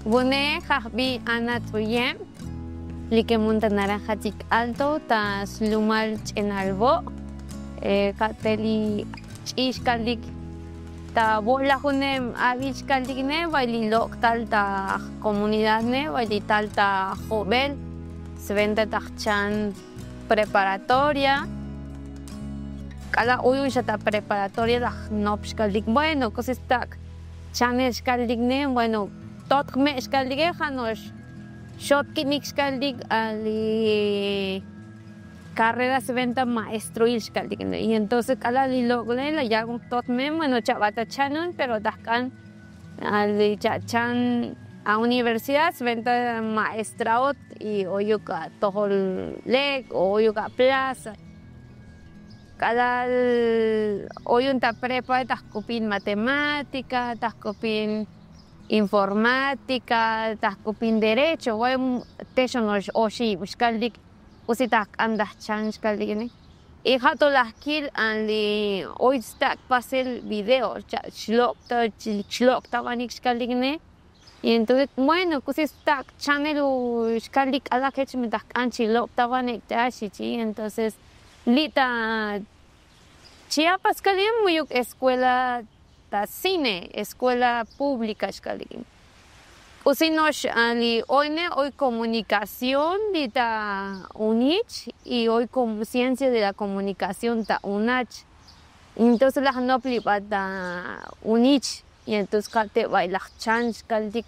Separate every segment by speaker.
Speaker 1: Bune jahbi ana tuyem, like monta naranja tic alto, ta slumal en albo, kateli ishkalik, ta bola junem avishkalik ne, baili tal ta comunidad ne, baili tal ta joven, se vende tachan preparatoria. Cada uno ya está preparatoria la nopskalik, bueno, cosas tak, chaneskalik ne, bueno. Tot me escaldigue janos shot kinik escaldig ali carrera se venta maestro y escaldig y entonces cada lilogle la ya tot me bueno chavata chanon pero dakan ali chachan a universidad se venta maestraot y oyuka tohol lek oyuka plaza cada oyun ta prepa ta copin matemática ta copin informática, tascopin derecho, voy techo nos oshi, buscaldik, usitak andas chance caldik, y jato las kill andi hoy stack pasel video, chlok tabanix caldik, y entonces bueno, pues stack channel caldik a la que me das anchilok tabanek tashi, entonces lita Chiapas caldik muy escuela ta cine, escuela pública escaligin. Usinos ali hoy comunicación de ta unich y hoy como ciencia de la comunicación ta unach. Entonces la no plipa ta unich y entonces kate baila chance kaldik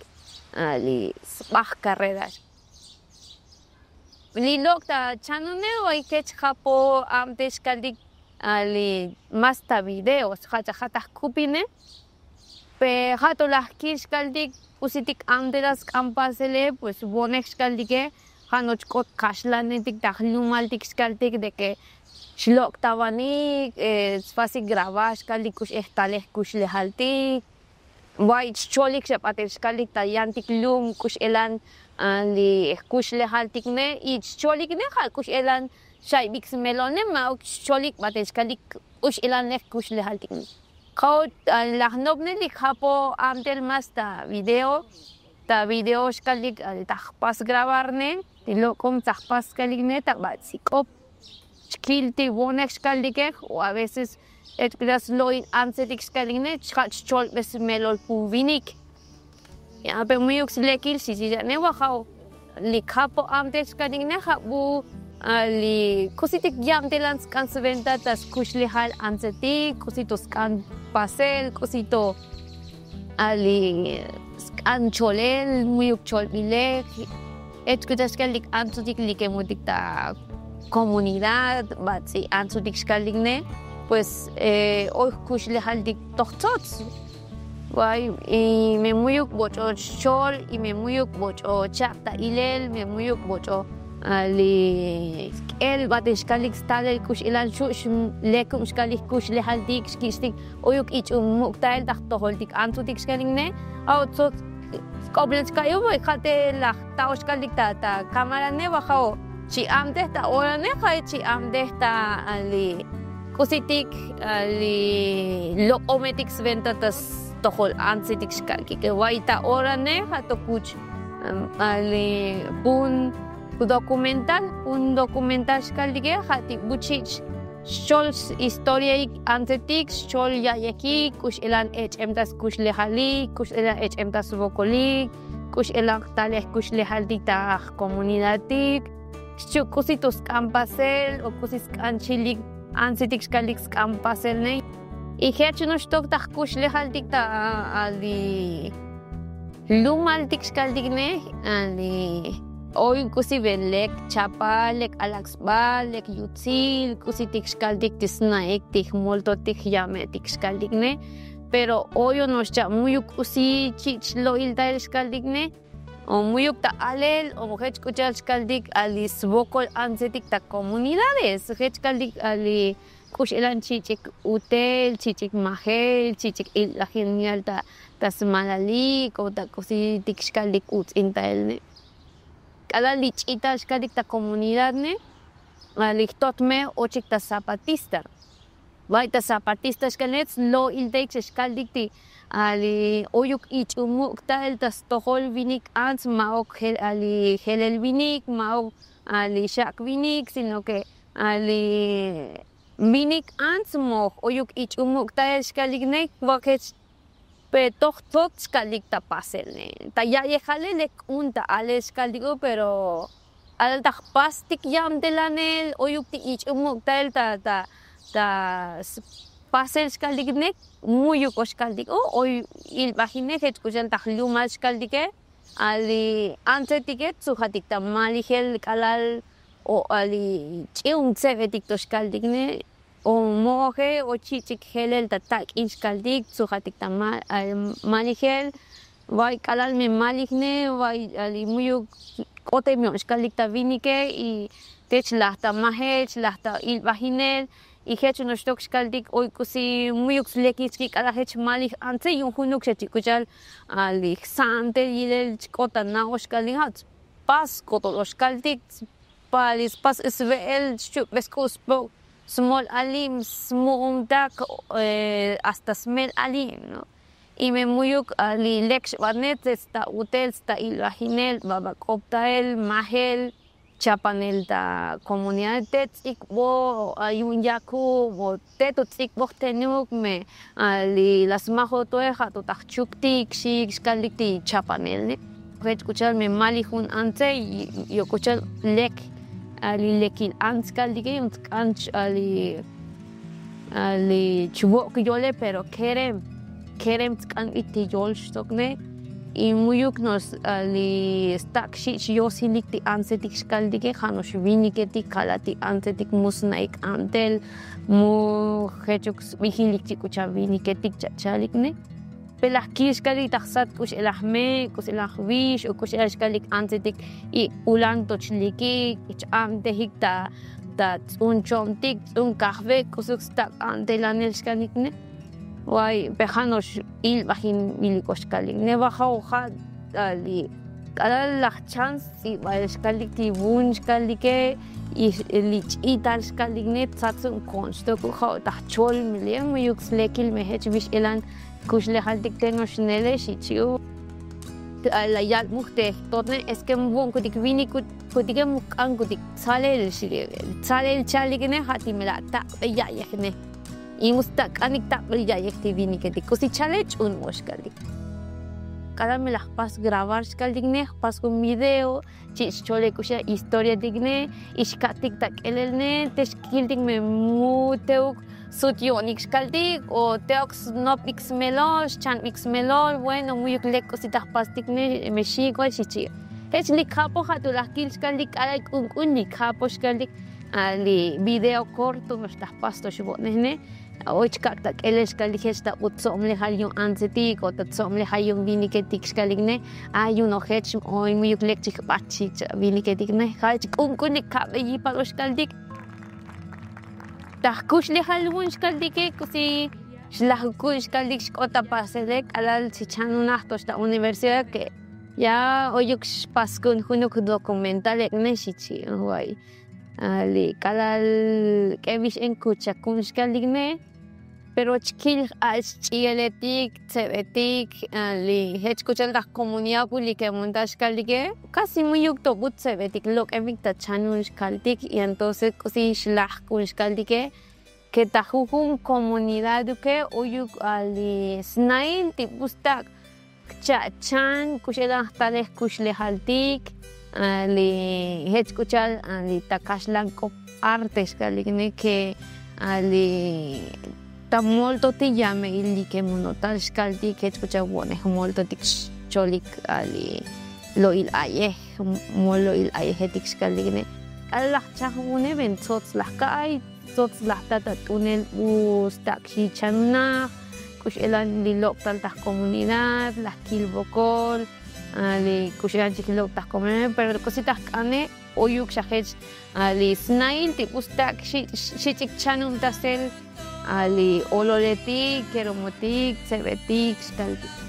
Speaker 1: ali bach carreras. Li lokta chanune hoy que chapo amtes kaldik ali más ta videos jata kupine pe jato las kish kaldik usitik amdelas campasele pues bonex kaldike hanoch kot kashlanetik tahlumaltik kaldik de que shlok tavanik es fácil grabar kaldik kush estales kush lehaltik white cholik chapates kaldik tayantik lum kush elan ali kush lehaltik ne y cholik ne hal kush elan Shay bix melone ma cholik bates kalik ush ilan lek kush le haltik. Kau la nobne li hapo amtel mas ta video kalik pas grabarne ti lo kom pas kalik ne ta batsikop. Skilti bonex kalik o a veces etras loin ansetik kalik ne chol bes melol puvinik. Ya pe muyuk lekil si ne wa kau li hapo amtel kalik ne habu ali cositik yam telans kan se venta tas kushli hal anseti cositos kan pasel cosito ali skan cholel muyuk cholbile etkutas kalik ansotik likemutik ta comunidad batsi ansotik skalikne pues hoy kushli hal dik tohtots Guay, y me muyuk bocho chol y me muyuk bocho chakta ilel me muyuk bocho ali el batishkalik stalel kush ilan shush lekum shkalik kush lehaldik skistik oyuk ich muktael tahtoholdik antutik skalingne au so koblens kayo boy khate la taushkalik ta cámara ne bajao chi amde ta ora ne khai chi amde ta ali kusitik ali lokometik sventatas tohol ansitik shkalki ke waita ora ne hato kuch ali bun un documental skaldige hati buchich shol historia antetik shol yayaki kush elan hmtas kush lehali kush elan hmtas vokoli kush elan taleh kush lehaldi ta comunidatik kusitos campasel o kusis anchilik ansetik skalik campasel ne y hechuno stok ta kush lehaldi ta ali lumaltik skaldigne ali Hoy kusi velek chapa lek alaxba lek yutzil kusi tixkaldik tisnaek tix molto tix yame tixkaldigne pero hoy nos cha muyuk kusi chichlo ilda ilskaldigne o muyuk ta alel o hech kuchal skaldik ali svokol ansetik ta comunidades hech kaldik ali kush elan chichik utel chichik mahel chichik la genial ta tasmalali ko ta kusi tixkaldik utz intaelne cada lichita escadicta comunidad ne alictotme ochicta zapatista Vaita zapatista xkalnetz lo ildeik xkaldikti ali oyuk ich'umukta el tas tohol vinik ants maok ali helel vinik maok ali shak vinik sino que ali vinik ants mok oyuk ich'umukta el xkaliknek wakech pe tohtot xkalikta paselne ta ya yejalelek unta ale xkaldiku pero al tak pastik yam delanel oyuk ti ich'umukta el ta pasel xkaliknek muyuk oxkaldik oy ilbajinek escuchan tajluma xkaldike ali antetiket sujatik ta maligel kalal o ali ch'ium tsebetik to xkaldikne o moje o chichik helel ta tak xkaldik sujatik ta maligel vai kalal me maligne vai ali muyuk kote myo xkaldik ta vinike y tech lahta mahel lahta ilbajinel y hecho no stok xkaldik oy kusi muyuk lekitski kala hech malik ante yun hunuk chikuchal ali sante yilel chkota na xkaldik hat pas koto xkaldik palis pas svel chup beskus po small alim smumdak hasta smell alim no y me muyuk ali lex barnet esta hotel esta ilbajinel babakoptael mahel chapanel ta comunidad tetzik bo ayun yaku bo tetzik bo tenuk me ali las majo toeja to tachuktik shik xkalikti chapanel ne escuchar me malihun ante yo escuchar lek ali lekil antskaldige und kanch ali chubok yole pero kerem tkan iti yol stokne y muyuk nos ali stak shich yosilik ti ansetik xkaldige janos viniketik kalati ansetik musnaik antel mu hechuk vigilik chikucha viniketik chachalikne pelahki xkalik taxsat kush elahme kush elahvish o kush xkalik ansetik y ulan tochliki ich amtehik ta unchomtik un kahve kusuk stak antelanel xkalikne Wai pejanos ilbajin milikoxkalik nebaja hoja ali cada la chance si va xkalik ti bun xkalike y lich ital xkalikne tsatsun konsto ku ha tachol milem yuk slekil mehech bish elan kushle haltik teno shnele shichu la yal muhte totne es que bun kudik vini kudik mukan kudik salel shire salel chalikne hatimela ta ya yehne y mustak anik tak ya yektivini que te cosichalech un moshkalik. Cada me las pas grabar shkaldigne pas con video chichole kusha historia digne ishkatik tak elelne teshkildik me muteuk sutionik shkaldik o teox nopix melol chanix melol bueno muy lek cositas pastikne me shigo shichi. Hech likapo hatulakil shkaldik alay kun likapo shkaldik ali video corto nos tas pasto shbonene Oichkak tak eles kaligesta utzomle hayun ansetik o tatzomle hayun viniketik skalikne ayun ohech oy muyuk lekchik bachik viniketik ne hach kunkunik kabeyi palos kaldik tahkush le halun skaldike kusi shlahkush kaldik skota paselek alal chichanunah tosta universidad que ya oyuk paskun hunuk documental ekne shichi hoy ali kalal kevish enkucha kun skalikne pero chiquil chieletik tsebetik li escuchar la comunidad pública montas kalige casi muy yukto but tsebetik lok evita chanun kaltik y entonces casi shlach kun kaldige que tajukun comunidad que oyuk ali snail tipustak chan kushela tales kushle haltik ali escuchar ali takashlan ko artes kalige que ali ta molto ti llame illi che monotal skaldi che escucha buone molto tik cholik ali lo il aye molo il aye hetik skaldi ne alla chahune ben sots la kai sots la tata tunel bus taxi channa kush elan li lokal ta comunidad la kilbokol ali kush elan chikilok ta comunidad pero cositas kane oyuk shahech ali snail tipus taxi shichik chanun tasel ali ololetik, keromotik, tsebetik, xkaltik.